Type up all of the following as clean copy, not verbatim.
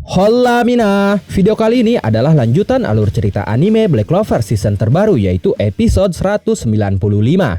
Hola Mina! Video kali ini adalah lanjutan alur cerita anime Black Clover season terbaru, yaitu episode 195.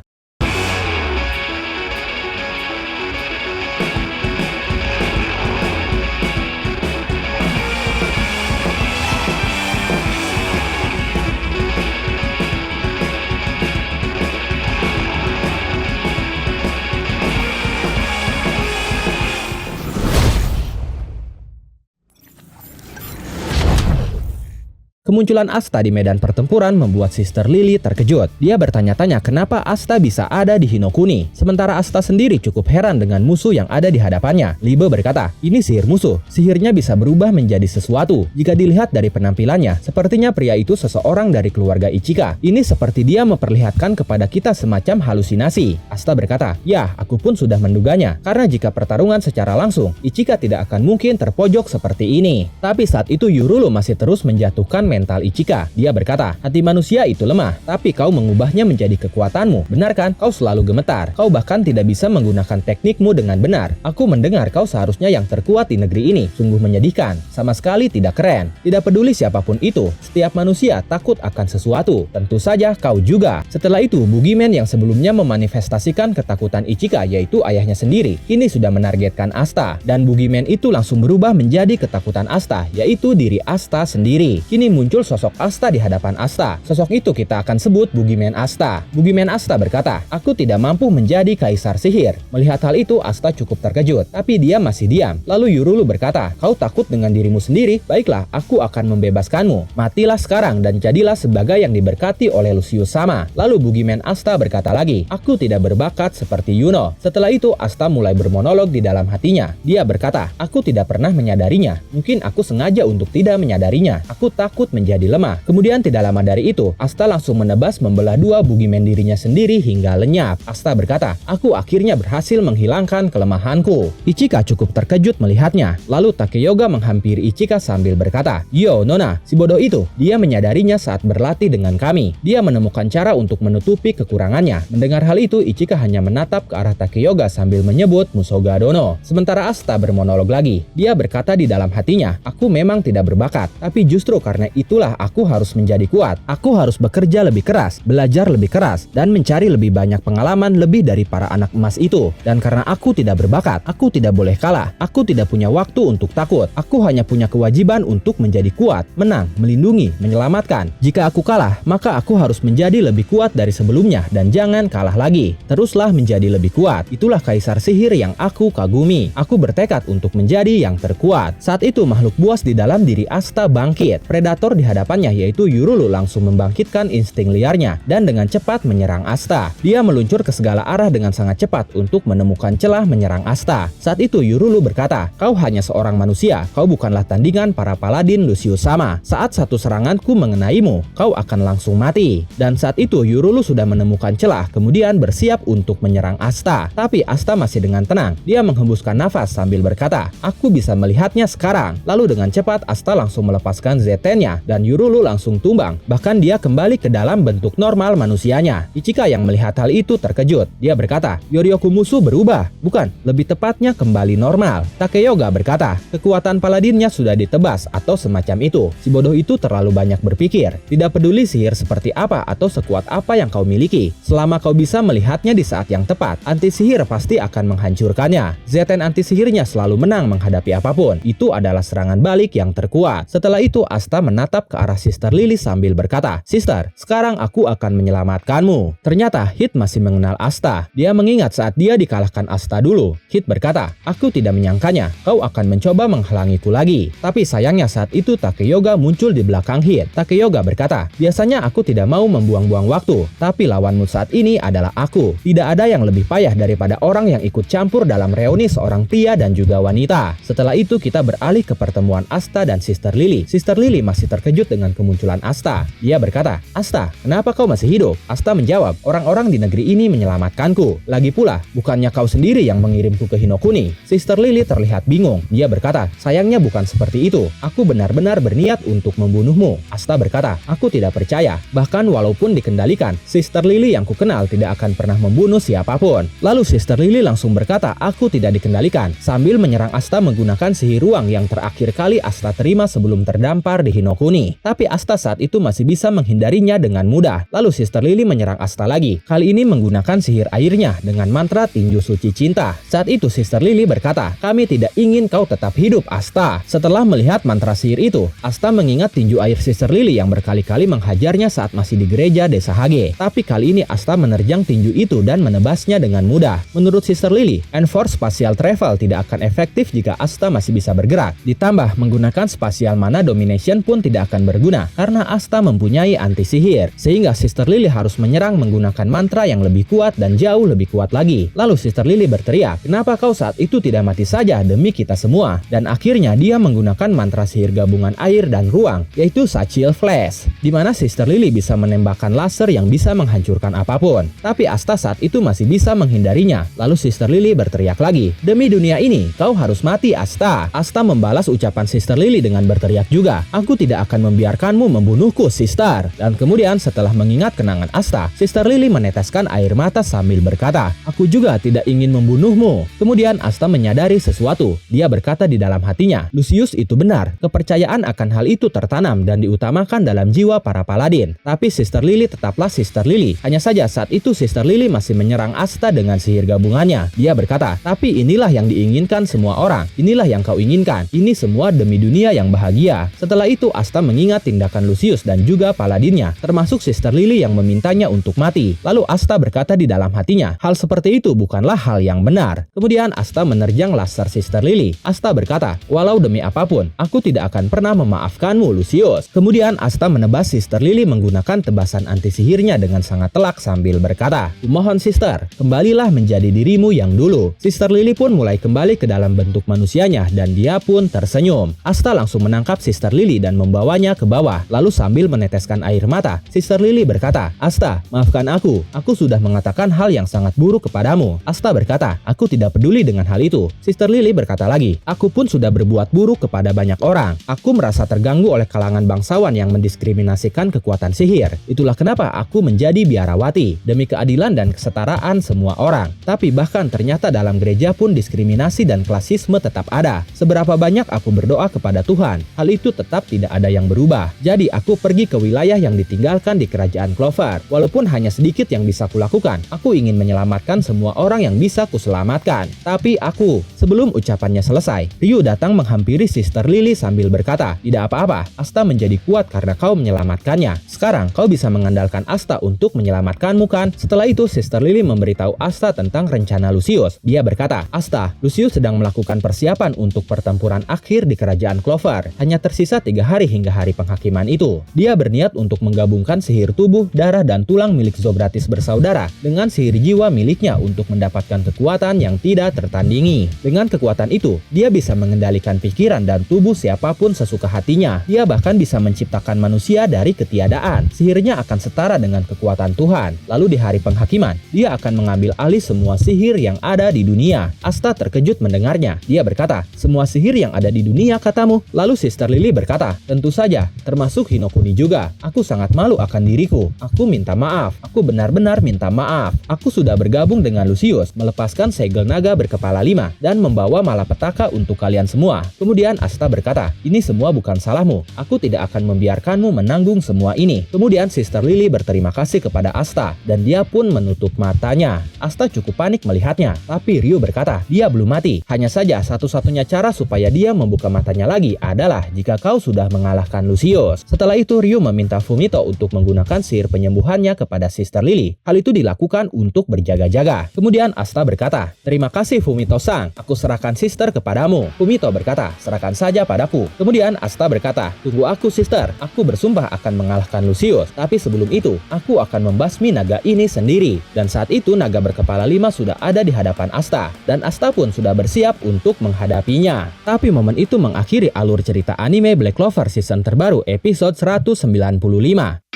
Kemunculan Asta di medan pertempuran membuat Sister Lily terkejut. Dia bertanya-tanya kenapa Asta bisa ada di Hinokuni. Sementara Asta sendiri cukup heran dengan musuh yang ada di hadapannya. Libe berkata, ini sihir musuh. Sihirnya bisa berubah menjadi sesuatu. Jika dilihat dari penampilannya, sepertinya pria itu seseorang dari keluarga Ichika. Ini seperti dia memperlihatkan kepada kita semacam halusinasi. Asta berkata, ya, aku pun sudah menduganya. Karena jika pertarungan secara langsung, Ichika tidak akan mungkin terpojok seperti ini. Tapi saat itu Yurulu masih terus menjatuhkan mental Ichika. Dia berkata, hati manusia itu lemah, tapi kau mengubahnya menjadi kekuatanmu. Benar kan? Kau selalu gemetar. Kau bahkan tidak bisa menggunakan teknikmu dengan benar. Aku mendengar kau seharusnya yang terkuat di negeri ini. Sungguh menyedihkan. Sama sekali tidak keren. Tidak peduli siapapun itu. Setiap manusia takut akan sesuatu. Tentu saja kau juga. Setelah itu, Boogeyman yang sebelumnya memanifestasikan ketakutan Ichika, yaitu ayahnya sendiri, kini sudah menargetkan Asta. Dan Boogeyman itu langsung berubah menjadi ketakutan Asta, yaitu diri Asta sendiri. Kini muncul sosok Asta di hadapan Asta. Sosok itu kita akan sebut Boogeyman Asta. Boogeyman Asta berkata, aku tidak mampu menjadi kaisar sihir. Melihat hal itu, Asta cukup terkejut. Tapi dia masih diam. Lalu Yurulu berkata, kau takut dengan dirimu sendiri? Baiklah, aku akan membebaskanmu. Matilah sekarang dan jadilah sebagai yang diberkati oleh Lucius sama. Lalu Boogeyman Asta berkata lagi, aku tidak berbakat seperti Yuno. Setelah itu, Asta mulai bermonolog di dalam hatinya. Dia berkata, aku tidak pernah menyadarinya. Mungkin aku sengaja untuk tidak menyadarinya. Aku takut menjadi lemah. Kemudian tidak lama dari itu, Asta langsung menebas membelah dua Boogeyman dirinya sendiri hingga lenyap. Asta berkata, aku akhirnya berhasil menghilangkan kelemahanku. Ichika cukup terkejut melihatnya. Lalu Takeyoga menghampiri Ichika sambil berkata, yo Nona, si bodoh itu, dia menyadarinya saat berlatih dengan kami. Dia menemukan cara untuk menutupi kekurangannya. Mendengar hal itu, Ichika hanya menatap ke arah Takeyoga sambil menyebut Musoga Dono. Sementara Asta bermonolog lagi. Dia berkata di dalam hatinya, aku memang tidak berbakat, tapi justru karena itulah aku harus menjadi kuat. Aku harus bekerja lebih keras, belajar lebih keras, dan mencari lebih banyak pengalaman lebih dari para anak emas itu. Dan karena aku tidak berbakat, aku tidak boleh kalah. Aku tidak punya waktu untuk takut. Aku hanya punya kewajiban untuk menjadi kuat, menang, melindungi, menyelamatkan. Jika aku kalah, maka aku harus menjadi lebih kuat dari sebelumnya dan jangan kalah lagi. Teruslah menjadi lebih kuat. Itulah kaisar sihir yang aku kagumi. Aku bertekad untuk menjadi yang terkuat. Saat itu makhluk buas di dalam diri Asta bangkit. Predator di hadapannya yaitu Yurulu langsung membangkitkan insting liarnya dan dengan cepat menyerang Asta. Dia meluncur ke segala arah dengan sangat cepat untuk menemukan celah menyerang Asta. Saat itu Yurulu berkata, kau hanya seorang manusia, kau bukanlah tandingan para paladin Lucius sama. Saat satu seranganku mengenaimu, kau akan langsung mati. Dan saat itu Yurulu sudah menemukan celah, kemudian bersiap untuk menyerang Asta. Tapi Asta masih dengan tenang. Dia menghembuskan nafas sambil berkata, aku bisa melihatnya sekarang. Lalu dengan cepat Asta langsung melepaskan Z-10-nya dan Yurulu langsung tumbang. Bahkan dia kembali ke dalam bentuk normal manusianya. Ichika yang melihat hal itu terkejut. Dia berkata, Yorioku musuh berubah. Bukan, lebih tepatnya kembali normal. Takeyoga berkata, kekuatan paladinnya sudah ditebas atau semacam itu. Si bodoh itu terlalu banyak berpikir. Tidak peduli sihir seperti apa atau sekuat apa yang kau miliki. Selama kau bisa melihatnya di saat yang tepat, anti sihir pasti akan menghancurkannya. Z-10 anti sihirnya selalu menang menghadapi apapun. Itu adalah serangan balik yang terkuat. Setelah itu Asta menatap ke arah Sister Lily sambil berkata, Sister, sekarang aku akan menyelamatkanmu. Ternyata Hit masih mengenal Asta. Dia mengingat saat dia dikalahkan Asta dulu. Hit berkata, aku tidak menyangkanya, kau akan mencoba menghalangiku lagi. Tapi sayangnya saat itu Takeyoga muncul di belakang Hit. Takeyoga berkata, biasanya aku tidak mau membuang-buang waktu, tapi lawanmu saat ini adalah aku. Tidak ada yang lebih payah daripada orang yang ikut campur dalam reuni seorang pria dan juga wanita. Setelah itu kita beralih ke pertemuan Asta dan Sister Lily. Sister Lily masih terkejut dengan kemunculan Asta. Dia berkata, "Asta, kenapa kau masih hidup?" Asta menjawab, "Orang-orang di negeri ini menyelamatkanku. Lagi pula, bukannya kau sendiri yang mengirimku ke Hinokuni?" Sister Lily terlihat bingung. Dia berkata, "Sayangnya bukan seperti itu. Aku benar-benar berniat untuk membunuhmu." Asta berkata, "Aku tidak percaya. Bahkan walaupun dikendalikan, Sister Lily yang kukenal tidak akan pernah membunuh siapapun." Lalu Sister Lily langsung berkata, "Aku tidak dikendalikan," sambil menyerang Asta menggunakan sihir ruang yang terakhir kali Asta terima sebelum terdampar di Hinokuni. Tapi Asta saat itu masih bisa menghindarinya dengan mudah. Lalu Sister Lily menyerang Asta lagi. Kali ini menggunakan sihir airnya dengan mantra tinju suci cinta. Saat itu Sister Lily berkata, "Kami tidak ingin kau tetap hidup, Asta." Setelah melihat mantra sihir itu, Asta mengingat tinju air Sister Lily yang berkali-kali menghajarnya saat masih di gereja Desa Hage. Tapi kali ini Asta menerjang tinju itu dan menebasnya dengan mudah. Menurut Sister Lily, Enforced Spatial Travel tidak akan efektif jika Asta masih bisa bergerak. Ditambah, menggunakan Spatial Mana Domination pun tidak akan berguna karena Asta mempunyai anti sihir. Sehingga Sister Lily harus menyerang menggunakan mantra yang lebih kuat dan jauh lebih kuat lagi. Lalu Sister Lily berteriak, "Kenapa kau saat itu tidak mati saja demi kita semua?" Dan akhirnya dia menggunakan mantra sihir gabungan air dan ruang, yaitu Sachil Flash, di mana Sister Lily bisa menembakkan laser yang bisa menghancurkan apapun. Tapi Asta saat itu masih bisa menghindarinya. Lalu Sister Lily berteriak lagi, "Demi dunia ini, kau harus mati, Asta." Asta membalas ucapan Sister Lily dengan berteriak juga, "Aku tidak akan membiarkanmu membunuhku, Sister." Dan kemudian setelah mengingat kenangan Asta, Sister Lily meneteskan air mata sambil berkata, "Aku juga tidak ingin membunuhmu." Kemudian Asta menyadari sesuatu. Dia berkata di dalam hatinya, "Lucius itu benar. Kepercayaan akan hal itu tertanam dan diutamakan dalam jiwa para paladin." Tapi Sister Lily tetaplah Sister Lily. Hanya saja saat itu Sister Lily masih menyerang Asta dengan sihir gabungannya. Dia berkata, "Tapi inilah yang diinginkan semua orang. Inilah yang kau inginkan. Ini semua demi dunia yang bahagia." Setelah itu Asta mengingat tindakan Lucius dan juga paladinnya, termasuk Sister Lily yang memintanya untuk mati. Lalu Asta berkata di dalam hatinya, hal seperti itu bukanlah hal yang benar. Kemudian Asta menerjang laser Sister Lily. Asta berkata, "Walau demi apapun, aku tidak akan pernah memaafkanmu, Lucius." Kemudian Asta menebas Sister Lily menggunakan tebasan anti sihirnya dengan sangat telak sambil berkata, "Kumohon Sister, kembalilah menjadi dirimu yang dulu." Sister Lily pun mulai kembali ke dalam bentuk manusianya dan dia pun tersenyum. Asta langsung menangkap Sister Lily dan membawanya ke bawah. Lalu sambil meneteskan air mata, Sister Lily berkata, "Asta, maafkan aku. Aku sudah mengatakan hal yang sangat buruk kepadamu." Asta berkata, "Aku tidak peduli dengan hal itu." Sister Lily berkata lagi, "Aku pun sudah berbuat buruk kepada banyak orang. Aku merasa terganggu oleh kalangan bangsawan yang mendiskriminasikan kekuatan sihir. Itulah kenapa aku menjadi biarawati, demi keadilan dan kesetaraan semua orang." Tapi bahkan ternyata dalam gereja pun diskriminasi dan klasisme tetap ada. Seberapa banyak aku berdoa kepada Tuhan, hal itu tetap tidak ada yang berubah. Jadi aku pergi ke wilayah yang ditinggalkan di kerajaan Clover. Walaupun hanya sedikit yang bisa kulakukan, aku ingin menyelamatkan semua orang yang bisa kuselamatkan. Tapi aku..." Sebelum ucapannya selesai, Ryu datang menghampiri Sister Lily sambil berkata, "Tidak apa-apa, Asta menjadi kuat karena kau menyelamatkannya. Sekarang kau bisa mengandalkan Asta untuk menyelamatkanmu kan?" Setelah itu Sister Lily memberitahu Asta tentang rencana Lucius. Dia berkata, "Asta, Lucius sedang melakukan persiapan untuk pertempuran akhir di kerajaan Clover. Hanya tersisa 3 hari hingga hari penghakiman itu. Dia berniat untuk menggabungkan sihir tubuh, darah, dan tulang milik Zobratis bersaudara dengan sihir jiwa miliknya untuk mendapatkan kekuatan yang tidak tertandingi. Dengan kekuatan itu, dia bisa mengendalikan pikiran dan tubuh siapapun sesuka hatinya. Dia bahkan bisa menciptakan manusia dari ketiadaan. Sihirnya akan setara dengan kekuatan Tuhan. Lalu di hari penghakiman, dia akan mengambil alih semua sihir yang ada di dunia." Asta terkejut mendengarnya. Dia berkata, "Semua sihir yang ada di dunia katamu?" Lalu Sister Lily berkata, "Tentu saja, termasuk Hinokuni juga. Aku sangat malu akan diriku. Aku minta maaf. Aku benar-benar minta maaf. Aku sudah bergabung dengan Lucius, melepaskan segel naga berkepala 5, dan membawa malapetaka untuk kalian semua." Kemudian Asta berkata, "Ini semua bukan salahmu. Aku tidak akan membiarkanmu menanggung semua ini." Kemudian Sister Lily berterima kasih kepada Asta, dan dia pun menutup matanya. Asta cukup panik melihatnya, tapi Ryu berkata, "Dia belum mati. Hanya saja satu-satunya cara supaya dia membuka matanya lagi adalah jika kau sudah mengalahkan Lucius." Setelah itu Ryu meminta Fumito untuk menggunakan sihir penyembuhannya kepada Sister Lily. Hal itu dilakukan untuk berjaga-jaga. Kemudian Asta berkata, "Terima kasih Fumito-san. Aku serahkan Sister kepadamu." Fumito berkata, "Serahkan saja padaku." Kemudian Asta berkata, "Tunggu aku, Sister. Aku bersumpah akan mengalahkan Lucius. Tapi sebelum itu, aku akan membasmi naga ini sendiri." Dan saat itu naga berkepala 5 sudah ada di hadapan Asta. Dan Asta pun sudah bersiap untuk menghadapinya. Tapi momen itu mengakhiri alur cerita anime Black Clover Season season terbaru episode 195.